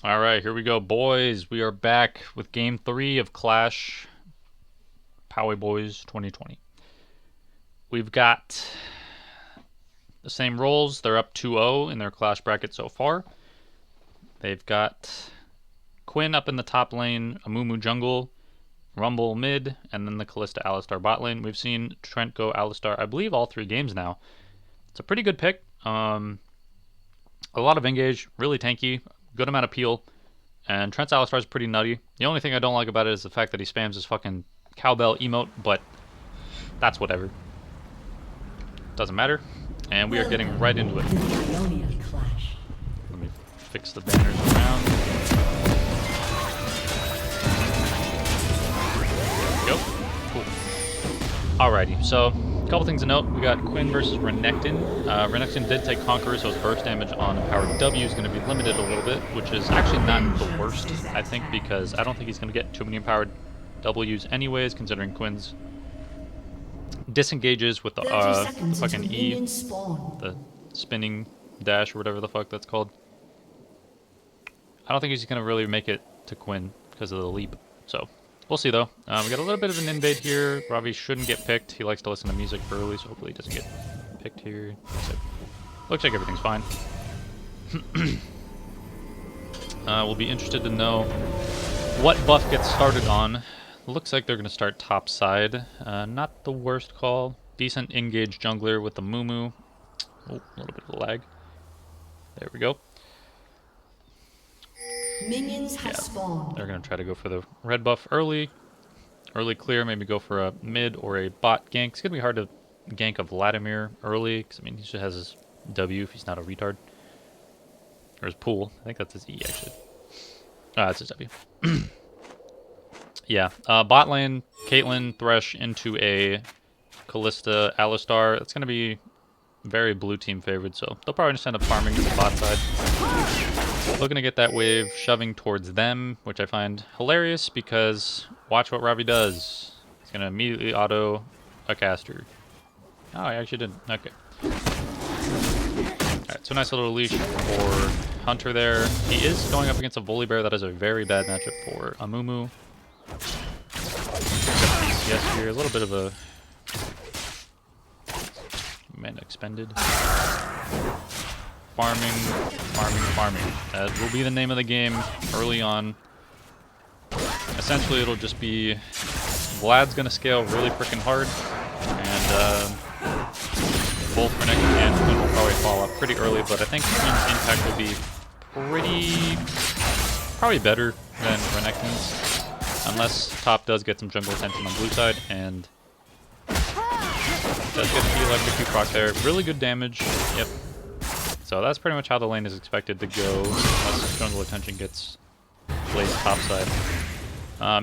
Alright, here we go, boys. We are back with Game 3 of Clash Poway Boys 2020. We've got the same roles. They're up 2-0 in their Clash bracket so far. They've got Quinn up in the top lane, Amumu jungle, Rumble mid, and then the Kalista Alistar bot lane. We've seen Trent go Alistar, I believe, all 3 games now. It's a pretty good pick. A lot of engage, really tanky, good amount of peel, and Trent's Alistar is pretty nutty. The only thing I don't like about it is the fact that he spams his fucking cowbell emote, but that's whatever. Doesn't matter. And we are getting right into it. Let me fix the banners around. There we go. Cool. Alrighty, so a couple things to note. We got Quinn versus Renekton. Renekton did take Conqueror, so his burst damage on Empowered W is going to be limited a little bit, which is actually not the worst, I think, because I don't think he's going to get too many Empowered Ws anyways, considering Quinn's disengages with the fucking E, the spinning dash or whatever the fuck that's called. I don't think he's going to really make it to Quinn because of the leap, so we'll see though. We got a little bit of an invade here. Ravi shouldn't get picked. He likes to listen to music early, so hopefully he doesn't get picked here. Looks like everything's fine. We'll be interested to know what buff gets started on. Looks like they're going to start top side. Not the worst call. Decent engaged jungler with the Mumu. Oh, a little bit of lag. There we go. Minions have spawned. They're going to try to go for the red buff early. Early clear, maybe go for a mid or a bot gank. It's going to be hard to gank a Vladimir early, because I mean, he just has his W if he's not a retard. Or his pool. I think that's his E, actually. That's his W. Yeah, bot lane, Caitlyn, Thresh into a Kalista, Alistar. It's going to be very blue team favored, so they'll probably just end up farming to the bot side. Looking to get that wave shoving towards them, which I find hilarious because watch what Ravi does. He's going to immediately auto a caster. Oh, I actually didn't. Okay. Alright, so nice little leash for Hunter there. He is going up against a Volibear. That is a very bad matchup for Amumu. Yes, here a little bit of a mana expended. Farming. That will be the name of the game early on. Essentially, it'll just be Vlad's gonna scale really freaking hard, and both Renekton and Quinn will probably fall up pretty early. But I think Quinn's impact will be probably better than Renekton's. Unless top does get some jungle attention on blue side, and does get the electric proc there. Really good damage. Yep. So that's pretty much how the lane is expected to go, unless jungle attention gets placed top side.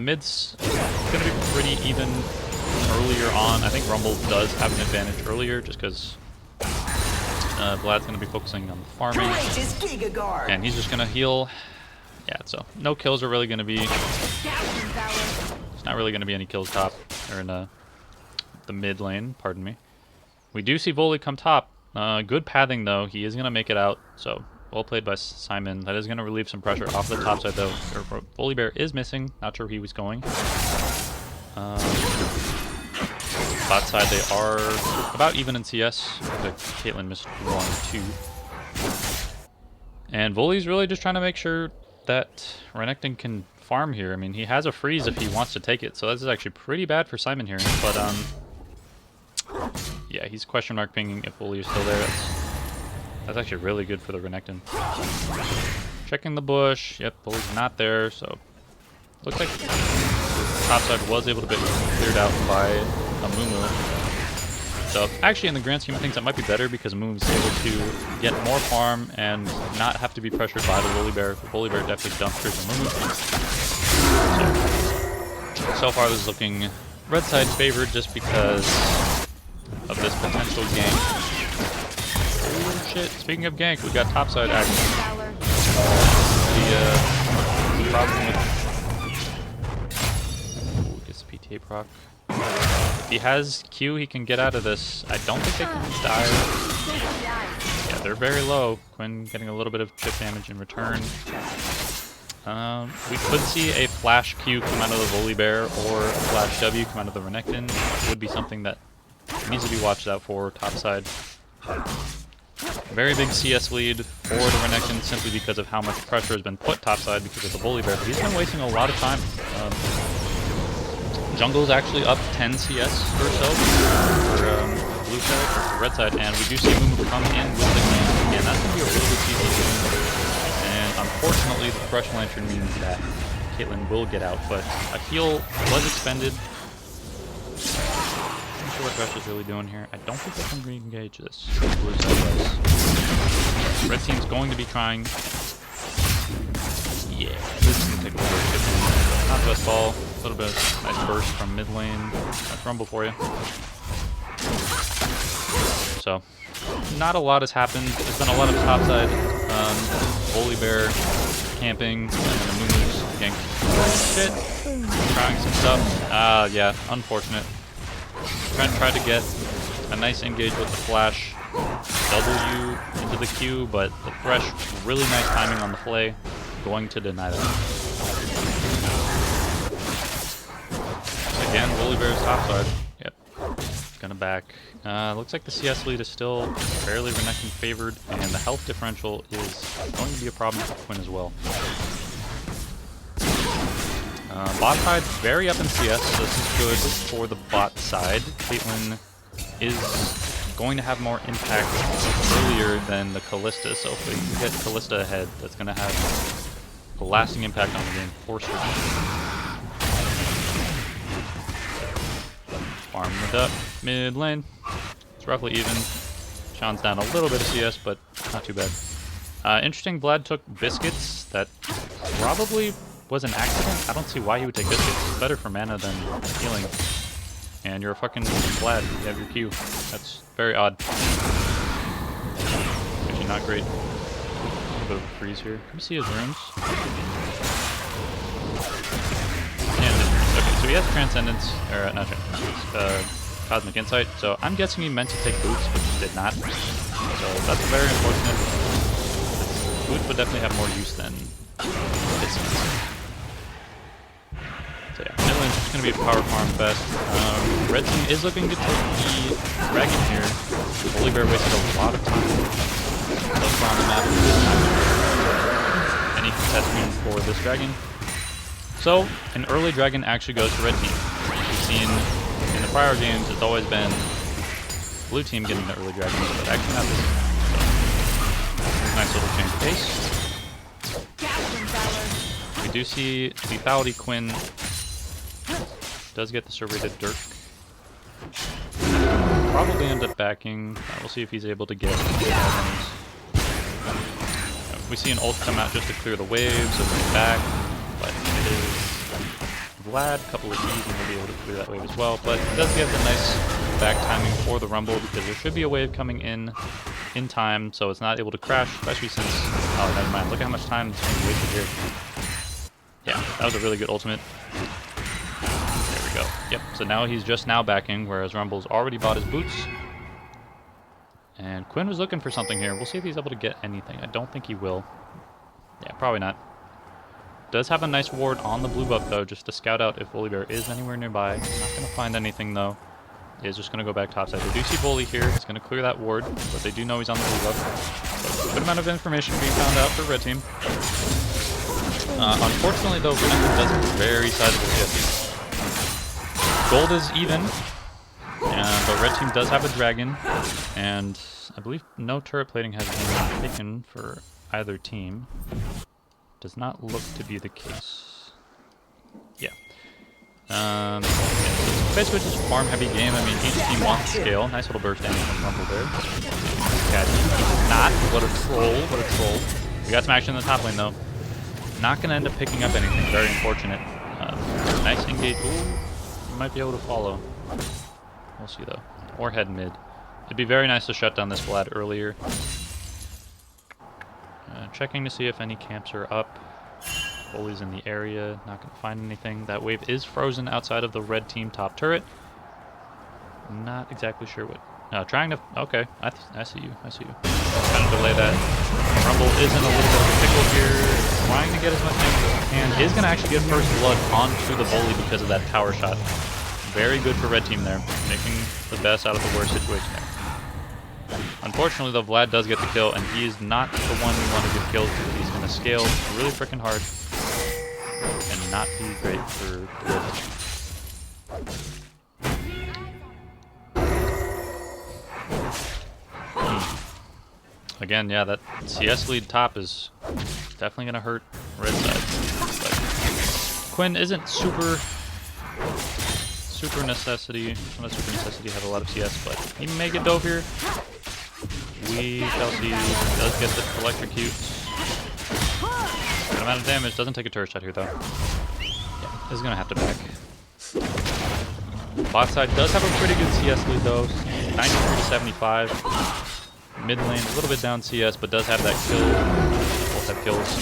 Mid's gonna be pretty even earlier on. I think Rumble does have an advantage earlier, just because Vlad's gonna be focusing on the farming, and he's just gonna heal. Yeah, so no kills are really going to be... It's not really going to be any kills top, or in the mid lane, pardon me. We do see Voli come top. Good pathing though, he is going to make it out, so well played by Simon. That is going to relieve some pressure off the top side though. Volibear is missing, not sure where he was going. Bot side they are about even in CS. Caitlyn missed 1, 2. And Voli's really just trying to make sure that Renekton can farm here. I mean, he has a freeze if he wants to take it, so this is actually pretty bad for Simon here. But yeah, he's question mark pinging if Wooly is still there. That's actually really good for the Renekton. Checking the bush. Yep, Wooly's not there, so looks like top side was able to be cleared out by Amumu. So actually, in the grand scheme of things, that might be better because Moon's able to get more farm and not have to be pressured by the Volibear. The Volibear definitely dumped through the Moon. So far, this is looking red side's favored just because of this potential gank. Oh shit! Speaking of gank, we got top side action. The problem with gets the PTA proc. If he has Q, he can get out of this. I don't think they can die. Yeah, they're very low. Quinn getting a little bit of chip damage in return. We could see a flash Q come out of the Volibear or a flash W come out of the Renekton. That would be something that needs to be watched out for topside. Very big CS lead for the Renekton simply because of how much pressure has been put topside because of the Volibear, but he's been wasting a lot of time. Jungle's actually up 10 CS or so for blue side, or for red side, and we do see Mumu come in with the clan, and that's going to be a really good CC. And unfortunately, the Thresh Lantern means that Caitlyn will get out, but I feel it was expended. I'm not sure what Thresh is really doing here. I don't think I can re-engage this. Red team's going to be trying. Yeah, this is going to take a little bit of hit. Northwest ball, a little bit of nice burst from mid lane. That's Rumble for you. So, not a lot has happened. There's been a lot of topside Volibear camping, and the Mumu's getting shit, trying some stuff. Yeah, unfortunate. Tried to get a nice engage with the flash W into the Q, but the Thresh, really nice timing on the play, going to deny that. Again, Volibear's topside. Yep. Gonna back. Looks like the CS lead is still fairly Renekton favored, and the health differential is going to be a problem for Quinn as well. Bot side very up in CS, so this is good for the bot side. Caitlyn is going to have more impact earlier than the Kalista, so if we can get Kalista ahead, that's going to have a lasting impact on the game for certain. Farm it up mid lane. It's roughly even. Sean's down a little bit of CS, but not too bad. Interesting, Vlad took biscuits. That probably was an accident. I don't see why he would take biscuits. It's better for mana than healing. And you're a fucking Vlad. You have your Q. That's very odd. Actually not great. A little bit of a freeze here. Can we see his runes? Okay, so he has Transcendence, or not Transcendence, Cosmic Insight. So I'm guessing he meant to take Boots, but did not. So that's very unfortunate. Boots would definitely have more use than Biscuits. So yeah, Midland's just going to be a power farm fest. Red team is looking to take the dragon here. Volibear wasted a lot of time so far on the map this time. Any contesting for this dragon. So, an early dragon actually goes to red team. We've seen in the prior games, it's always been blue team getting the early dragons, but actually not this time. So, nice little change of pace. We do see Lethality Quinn does get the serrated Dirk. Probably end up backing. We'll see if he's able to get items. We see an ult come out just to clear the waves, so he's back. But it is Vlad, a couple of E's, and he'll be able to clear that wave as well. But it does give the nice back timing for the Rumble, because there should be a wave coming in time, so it's not able to crash, especially since... Oh, never mind. Look at how much time is being wasted here. Yeah, that was a really good ultimate. There we go. Yep, so now he's just now backing, whereas Rumble's already bought his boots. And Quinn was looking for something here. We'll see if he's able to get anything. I don't think he will. Yeah, probably not. Does have a nice ward on the blue buff though, just to scout out if Volibear is anywhere nearby. Not going to find anything though. Is just going to go back topside. They do see Voli here. It's going to clear that ward, but they do know he's on the blue buff. So, good amount of information being found out for red team. Unfortunately though, Renekton does have a very sizable CS. Gold is even, but red team does have a dragon, and I believe no turret plating has been taken for either team. Does not look to be the case. Yeah. So it's basically just a farm-heavy game. I mean, each team wants to scale. Nice little burst damage from Rumble there. Yeah, he's not. What a troll. What a troll. We got some action in the top lane, though. Not going to end up picking up anything. Very unfortunate. Nice engage. Ooh, you might be able to follow. We'll see, though. Or head mid. It'd be very nice to shut down this Vlad earlier. Checking to see if any camps are up. Bully's in the area, not going to find anything. That wave is frozen outside of the red team top turret. Not exactly sure what... trying to... Okay, I see you, I see you. Trying to delay that. Rumble is in a little bit of a pickle here. trying to get as much damage as he can. Is going to actually get first blood onto the bully because of that tower shot. Very good for red team there, making the best out of the worst situation there. Unfortunately, though, Vlad does get the kill, and he is not the one we want to get killed because he's going to scale really freaking hard and not be great for the red team. Again, yeah, that CS lead top is definitely going to hurt red side. But Quinn isn't super necessity. Not a super necessity to have a lot of CS, but he may get dove here. We shall see. He does get the electrocutes. Good amount of damage. Doesn't take a turret shot here, though. Yeah, is going to have to back. Bot side does have a pretty good CS lead, though. 93 to 75. Mid lane, a little bit down CS, but does have that kill. Both have kills.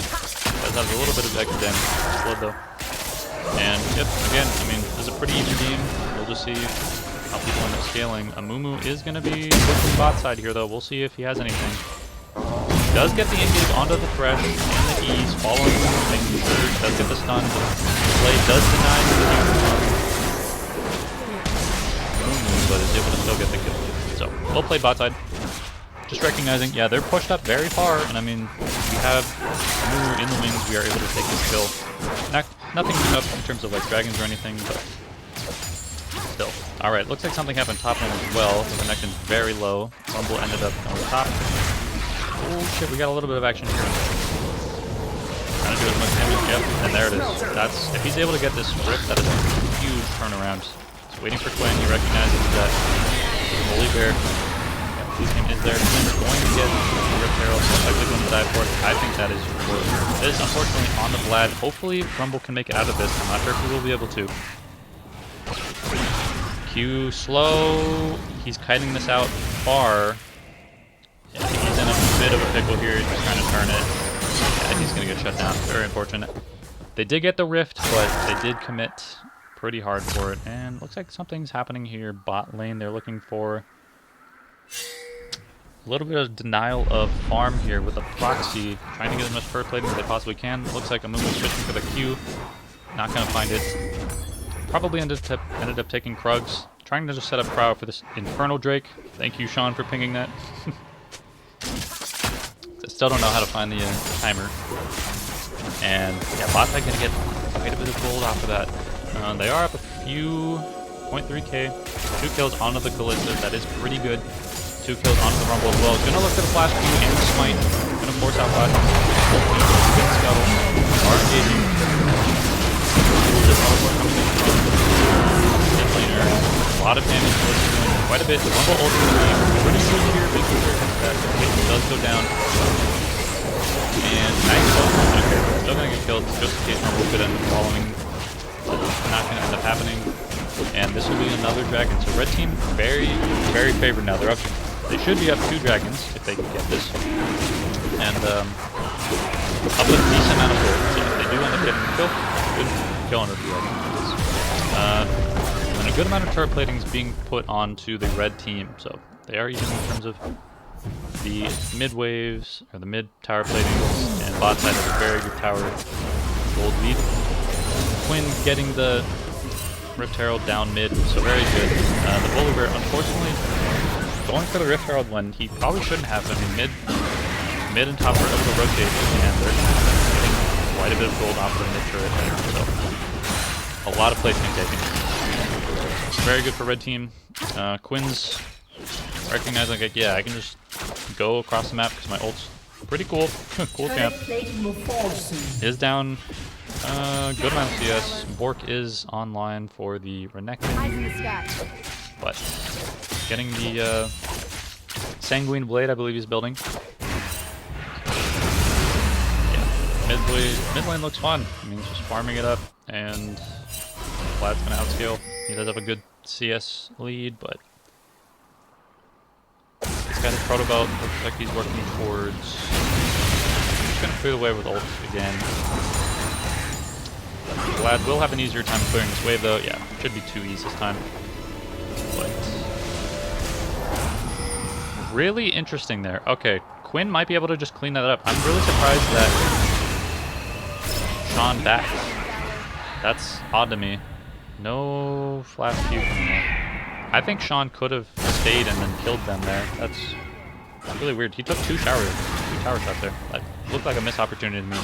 Does have a little bit of extra damage. Blood, though. And, yep, again, I mean, this is a pretty even game. We'll just see how people end up scaling. Amumu is going to be pushing bot side here, though. We'll see if he has anything. Does get the engage onto the Thresh and the E's, following, making sure, does get the stun. Blade does deny the Amumu, but is able to still get the kill. So, we'll play bot side. Just recognizing, yeah, they're pushed up very far, and I mean, we have Amumu in the wings, we are able to take this kill. Nothing up in terms of like dragons or anything, but still. Alright, looks like something happened top lane as well. The connection's very low. Rumble ended up on the top. Oh shit, we got a little bit of action here. Trying to do as much damage, yep, and there it is. That's, if he's able to get this rip, that is a huge turnaround. He's waiting for Quinn, he recognizes that Holy Bear. Is there. Quinn's going to get the Rip Herald, so likely going to die for it. I think that is worth. It is unfortunately on the Vlad. Hopefully Rumble can make it out of this. I'm not sure if he will be able to. Q slow. He's kiting this out far. Yeah, he's in a bit of a pickle here. He's just trying to turn it. Yeah, he's going to get shut down. Very unfortunate. They did get the Rift, but they did commit pretty hard for it. And looks like something's happening here. Bot lane, they're looking for a little bit of denial of farm here with a proxy, trying to get as much fur plating as they possibly can. Looks like Amumu's fishing for the Q. Not going to find it. Probably ended up taking Krugs. Trying to just set up Prow for this Infernal Drake. Thank you, Sean, for pinging that. Still don't know how to find the timer. And yeah, bot side going to get quite a bit of gold off of that. They are up a few, 0.3k. 2 kills onto the Kalista. That is pretty good. 2 kills onto the Rumble as well. He's gonna look for the flash Q and the smite. Gonna force out Vlad. Good scuttle. Are engaging. The teleport coming in from mid laner. A lot of damage. Doing quite a bit. The Rumble ult is pretty good here. Big booster. That does go down. And nice kill. Okay, still gonna get killed just in case Rumble could end up following. But not gonna end up happening. And this will be another dragon. So red team very, very favored now. They're up. They should be up 2 dragons if they can get this. And up a decent amount of gold. So if they do end up getting the kill, good kill on a dragon. And a good amount of turret plating is being put onto the red team. So they are even in terms of the mid waves or the mid tower platings, and bot side has a very good tower gold lead. Quinn getting the Rift Herald down mid, so very good. The Polar Bear, unfortunately, going for the Rift Herald when he probably shouldn't have. I mean, mid and top are able to rotate, and they're getting quite a bit of gold off of the mid turret there. So, a lot of plays being taken. Very good for red team. Quinn's recognizing, like, yeah, I can just go across the map because my ult's pretty cool. Cool camp. Is down. Good amount of CS. Bork is online for the Renekton. But getting the Sanguine Blade, I believe he's building. Yeah, mid lane looks fun. I mean, he's just farming it up, and Vlad's going to outscale. He does have a good CS lead, but he's got his proto belt. Looks like he's working towards. He's going to clear the wave with ult again. Vlad will have an easier time clearing this wave, though. Yeah, should be 2 E's this time. But really interesting there. Okay, Quinn might be able to just clean that up. I'm really surprised that Sean back. That's odd to me. No flash feud from there. I think Sean could have stayed and then killed them there. That's really weird. He took two tower shots there. That looked like a missed opportunity to me.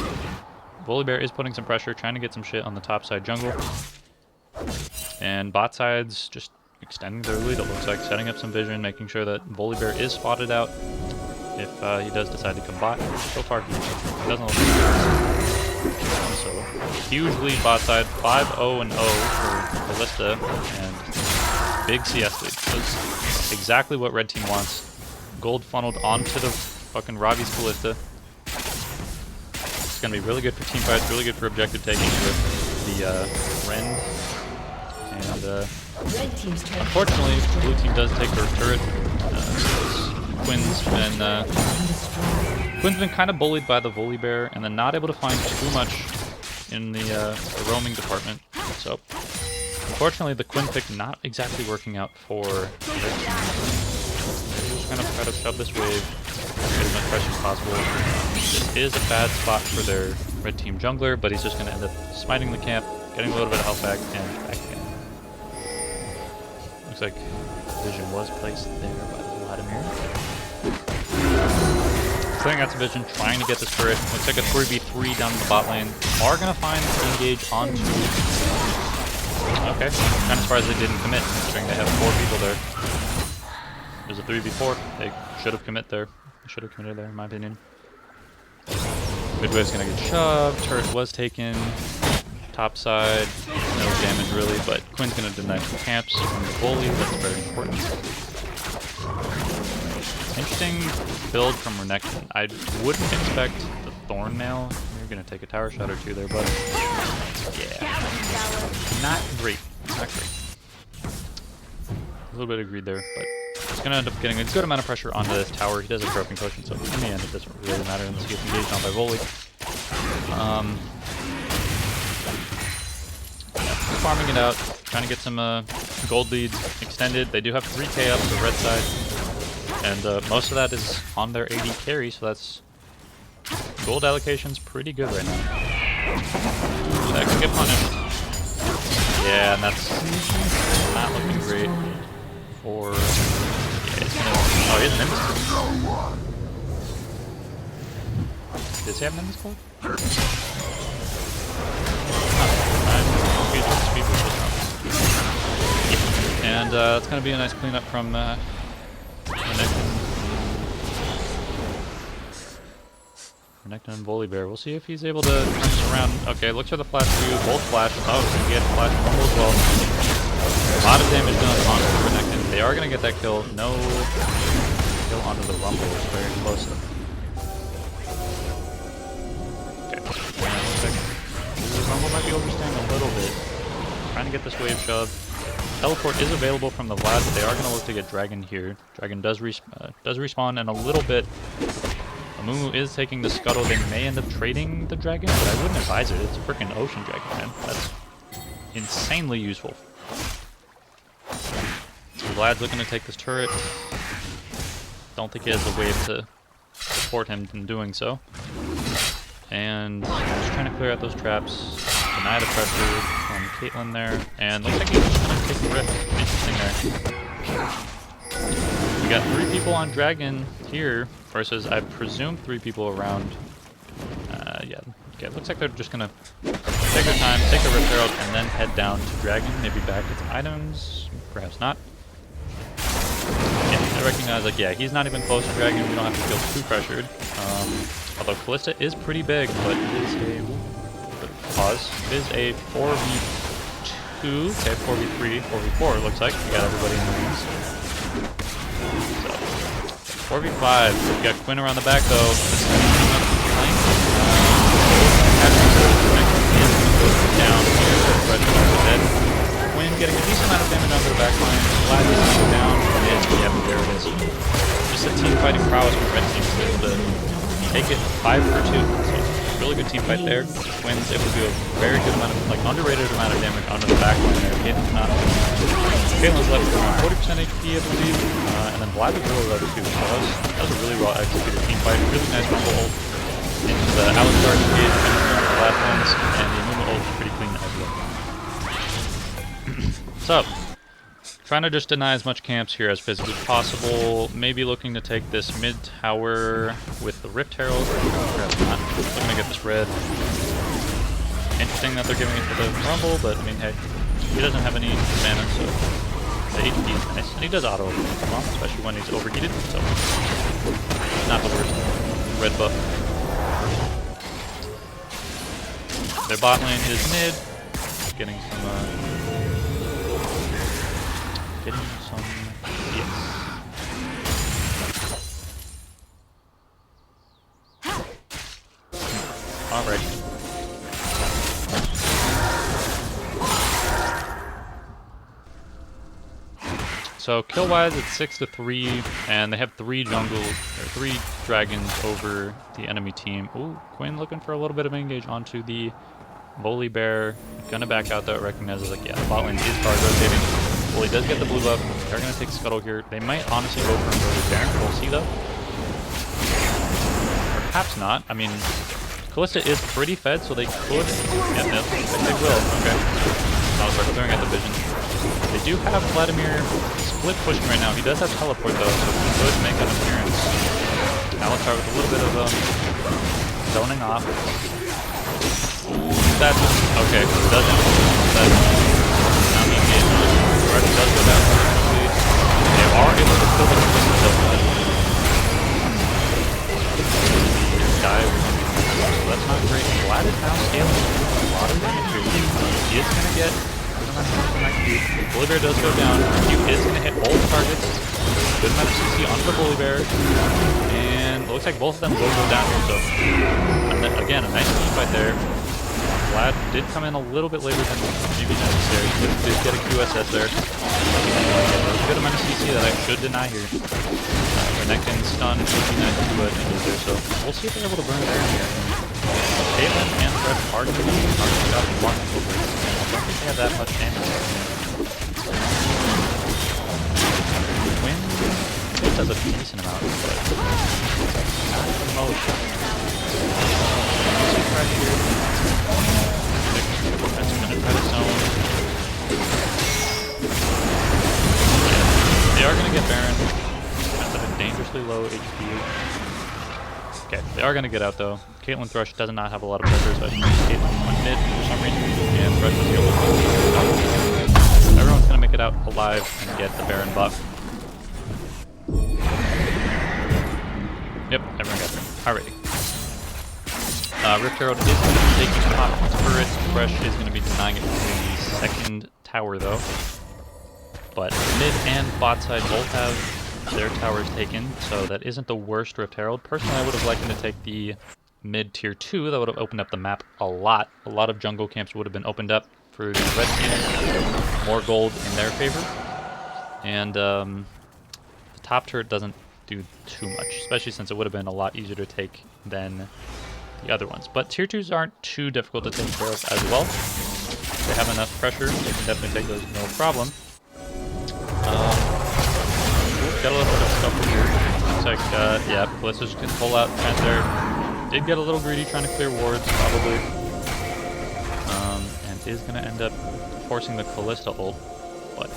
Volibear is putting some pressure, trying to get some shit on the top side jungle. And bot side's just extending their lead, it looks like, setting up some vision, making sure that Volibear is spotted out if he does decide to come bot. So far, he doesn't look like it. So, huge lead bot side, 5-0 and 0 for Ballista, and big CS lead. That's exactly what red team wants. Gold funneled onto the fucking Ravi's Ballista. It's going to be really good for team fights, really good for objective taking with the Rend. And unfortunately, blue team does take their turret. Quinn's been kind of bullied by the Volibear, and then not able to find too much in the roaming department. So, unfortunately, the Quinn pick not exactly working out for red team. They're just going to try to shove this wave, get as much pressure as possible. This is a bad spot for their red team jungler, but he's just going to end up smiting the camp, getting a little bit of health back, and back again. Looks like vision was placed there by Vladimir. So I think that's a vision trying to get this turret. Looks like a 3v3 down the bot lane. Are going to find the engage onto... Okay, kind of surprised they didn't commit, considering they have 4 people there. There's a 3v4. They should have committed there. They should have committed there, in my opinion. Midway's going to get shoved. Turret was taken. Top side, no damage really, but Quinn's going to deny some camps from the bully. That's very important. Interesting build from Renekton. I wouldn't expect the Thornmail. You're going to take a tower shot or two there, but yeah, not great. Not great. A little bit of greed there, but he's going to end up getting a good amount of pressure onto this tower. He does have Groping Potion, so in the end it doesn't really matter unless he gets engaged on by volley. Farming it out, trying to get some gold leads extended. They do have 3k up the red side, and most of that is on their AD carry, so that's gold allocation's pretty good right now. So that could get punished. Yeah, and that's not looking great for... Yeah, it's gonna... Oh, he has an Nimbus. Does he have an Nimbus card? And it's going to be a nice cleanup from Renekton and Volibear. We'll see if he's able to turn this around. Okay, looks for the flash too. Both flashes. Oh, he's going to get flash rumble as well. A lot of damage done onto Renekton. They are going to get that kill. No kill onto the rumble. It's very close. Okay. The rumble might be overstaying a little bit. Trying to get this wave shoved. Teleport is available from the Vlad, but they are going to look to get Dragon here. Dragon does respawn in a little bit. Amumu is taking the Scuttle. They may end up trading the Dragon, but I wouldn't advise it. It's a freaking Ocean Dragon, man. That's insanely useful. So Vlad's looking to take this turret. Don't think he has the wave to support him in doing so. And just trying to clear out those traps. Deny the pressure from Caitlyn there, and looks like he's just going to take the rift. Interesting there. We got 3 people on Dragon here versus, I presume, 3 people around. Yeah, okay, looks like they're just going to take their time, take the Rift Herald, and then head down to Dragon, maybe back get some items, perhaps not. Yeah, I recognize, like, yeah, he's not even close to Dragon, we don't have to feel too pressured. Although Callista is pretty big, but it is a... Pause. It is a 4v2, okay, 4v3, 4v4 it looks like. We got everybody in the rings. So, 4v5. We've got Quinn around the back though. This is down here. Quinn getting a decent amount of damage onto the back line. Vlad is down. And yeah, there it is. Just a team fighting prowess from red team to be able to take it 5 for 2. So, really good team fight there. Quinn's able to do a very good amount of, like, underrated amount of damage onto the back line there. Caitlyn's not. Caitlyn's left with around 40% HP, I believe. And then Vlad is really low too. So that was a really well executed team fight. Really nice rumble ult into the Alistar engage. the last ones, and the Amumu ult is pretty clean as well. So, trying to just deny as much camps here as physically possible. Maybe looking to take this mid tower with the Rift Herald, or perhaps not. Looking to get this red. Interesting that they're giving it to the Rumble, but I mean, hey, he doesn't have any mana, so the HP is nice. And he does auto bomb, especially when he's overheated, so not the worst. Red buff. Their bot lane is mid, getting some yes. Alright. So kill-wise, it's 6-3, and they have 3 dragons over the enemy team. Ooh, Quinn looking for a little bit of engage onto the Volibear. Gonna back out though, recognizes like, yeah, the bot lane is card rotating. Well, he does get the blue buff. They're gonna take Scuttle here. They might honestly go for a Baron. We'll see though. Perhaps not. I mean, Kalista is pretty fed, so they could. Yeah, they will. Okay. I'll start clearing out the vision. They do have Vladimir split pushing right now. He does have teleport though, so he could make an appearance. Alistar with a little bit of zoning off. That's okay. Doesn't. Now he engages. Rush does go down. They are able to kill the Kalista though. Dive. So that's not great. Vlad is now scaling a lot of damage here. He is gonna get. Volibear does go down. Q is going to hit both targets. Good amount of CC onto the Volibear. And it looks like both of them will go down here. So, again, a nice team fight there. Vlad did come in a little bit later than maybe necessary. But did get a QSS there. A good amount of CC that I should deny here. Renekton stun would be nice to engage there. So, we'll see if they're able to burn Baron here. Caitlyn and Fred are going to be about one over. I don't think they have that much damage. Quinn does a decent amount, but not the most. Right here. That's going to try to zone. They are going to get Baron. That's at a dangerously low HP. Okay, they are going to get out though. Caitlyn Thrush does not have a lot of pressure, so I think Caitlyn went mid for some reason, and Thrush was the only one. Everyone's going to make it out alive and get the Baron buff. Yep, everyone got there. Alrighty. Rift Herald is going to be taking top turret. Thrush is going to be denying it from the second tower though. But mid and bot side both have their towers taken, so that isn't the worst Rift Herald. Personally, I would have liked them to take the mid tier 2. That would have opened up the map a lot. A lot of jungle camps would have been opened up for the red team. More gold in their favor. And the top turret doesn't do too much, especially since it would have been a lot easier to take than the other ones. But tier 2s aren't too difficult to take care of as well. If they have enough pressure, they can definitely take those no problem. Got a little bit of stuff here. Looks like, yeah, Kalista's going to pull out Panther. Did get a little greedy trying to clear wards, probably. And is going to end up forcing the Kalista ult. But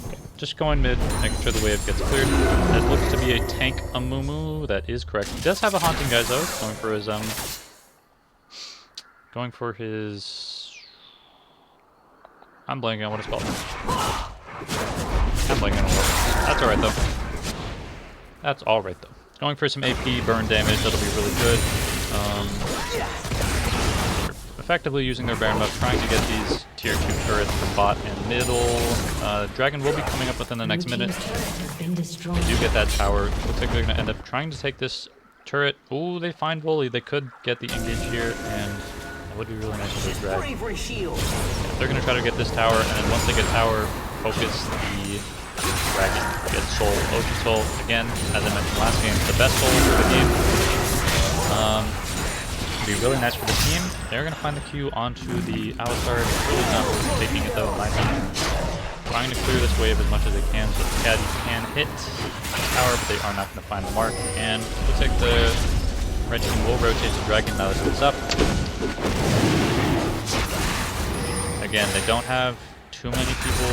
okay, just going mid, making sure the wave gets cleared. That looks to be a tank Amumu. That is correct. He does have a Haunting Guys, though. Going for his... I'm blanking on what it's called. I'm blanking on what. That's alright though. That's alright though. Going for some AP burn damage, that'll be really good. Effectively using their Baron buff, trying to get these tier 2 turrets from bot and middle. Dragon will be coming up within the next minute. They do get that tower. Looks like they're going to end up trying to take this turret. Ooh, they find Wooly. They could get the engage here, and it would be really nice if they drag. Yeah, they're going to try to get this tower, and then once they get tower, focus the dragon. Get soul. Ocean soul, again, as I mentioned last game, the best soul for the game. Be really nice for the team. They're going to find the Q onto the Alistar. Really not taking it though, in my opinion. Trying to clear this wave as much as they can so the Caddy can hit the tower, but they are not going to find the mark. And looks like the Red team will rotate the dragon now that it's up. Again, they don't have too many people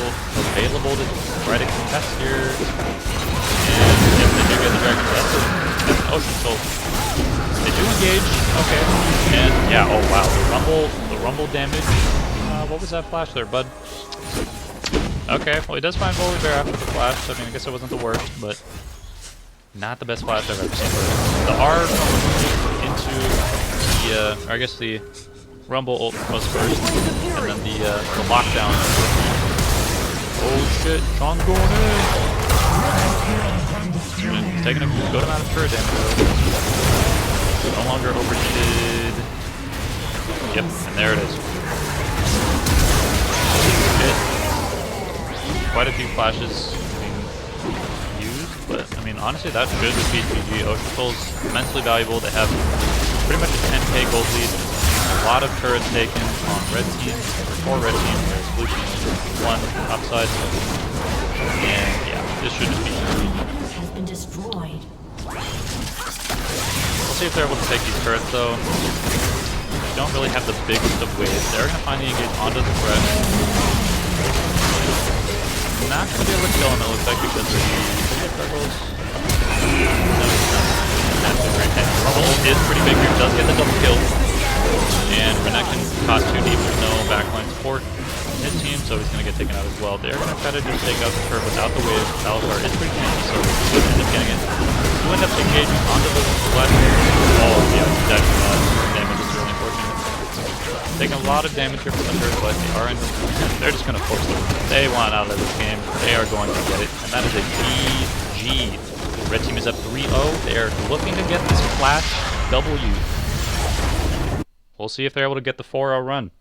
available to try to contest here. And if they do get the dragon, that's an ocean soul. They do engage. Okay. And yeah, oh wow, the rumble damage. What was that flash there, bud? Okay, well he does find Bully Bear after the flash. I mean, I guess it wasn't the worst, but not the best flash I've ever seen. The R into the, or I guess the Rumble ult was first, and then the lockdown. Oh shit, Sean's going in! He's taking a good amount of turret damage. No longer overheated. Yep, and there it is. Quite a few flashes being used, but I mean, honestly, that should defeat GG. Ocean Soul's immensely valuable. They have pretty much a 10k gold lead. A lot of turrets taken on red team, or 4 red teams, whereas blue team is 1 upside. And yeah, this should defeat GG. Has been destroyed. We'll see if they're able to take these turrets though. They don't really have the biggest of waves. They're going to find the engage onto the threat. Not going to be able to kill him, it looks like, because of the circles. No, that's a great hit. Rumble is pretty big here, does get the double kill. And Renekton cost 2 deep, there's no backline support in his team, so he's going to get taken out as well. They're going to try to just take out the turret without the wave. Salazar is pretty tanky, so he end up getting it. He end up engaging onto the left. Oh, yeah, that damage is really unfortunate. Taking a lot of damage here from the turret, but they are they're just going to force them. They want out of this game. They are going to get it, and that is a GG. Red team is up 3-0. They are looking to get this flash W. We'll see if they're able to get the 4-0 run.